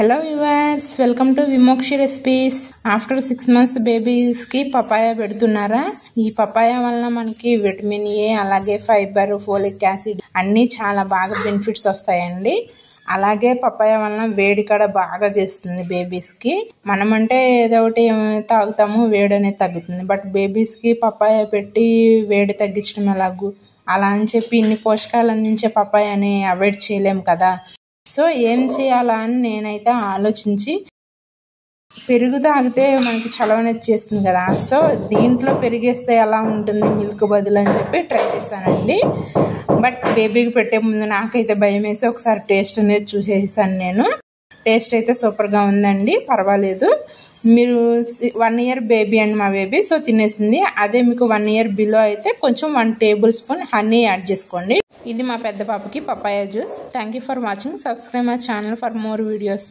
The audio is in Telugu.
Hello viewers, welcome to Vimokshi Recipes. After 6 months babies ki papaya పెడుతున్నారా? ఈ papaya వలన మనకి విటమిన్ ఏ అలాగే ఫైబర్ ఫోలిక్ యాసిడ్ అన్ని చాలా బాగా బెనిఫిట్స్ వస్తాయండి. అలాగే papaya వలన వేడి కూడా బాగా చేస్తుంది బేబీస్ కి. మనమంటే ఏదో ఒకటి తాగుతాము వేడి అనేది తగ్గుతుంది. బట్ బేబీస్ కి papaya పెట్టి వేడి తగ్గించడం ఎలాగో అలా అని చెప్పి ఇన్ని పోషకాలు అందించే papaya అవాయిడ్ చేయలేం కదా. సో ఏం చేయాలా అని నేనైతే ఆలోచించి పెరుగు తాగితే మనకి చలవనేది చేస్తుంది కదా. సో దీంట్లో పెరిగేస్తే ఎలా ఉంటుంది మిల్క్ బదులు అని చెప్పి ట్రై చేశానండి. బట్ బేబీకి పెట్టే ముందు నాకైతే భయం వేసి ఒకసారి టేస్ట్ అనేది చూసేసాను. నేను టేస్ట్ అయితే సూపర్గా ఉందండి, పర్వాలేదు. మీరు 1 year బేబీ అండి మా బేబీ, సో తినేసింది. అదే మీకు 1 year బిలో అయితే కొంచెం 1 tablespoon హనీ యాడ్ చేసుకోండి. ఇది మా పెద్ద పాపకి papaya juice. Thank you for watching. Subscribe my channel for more videos.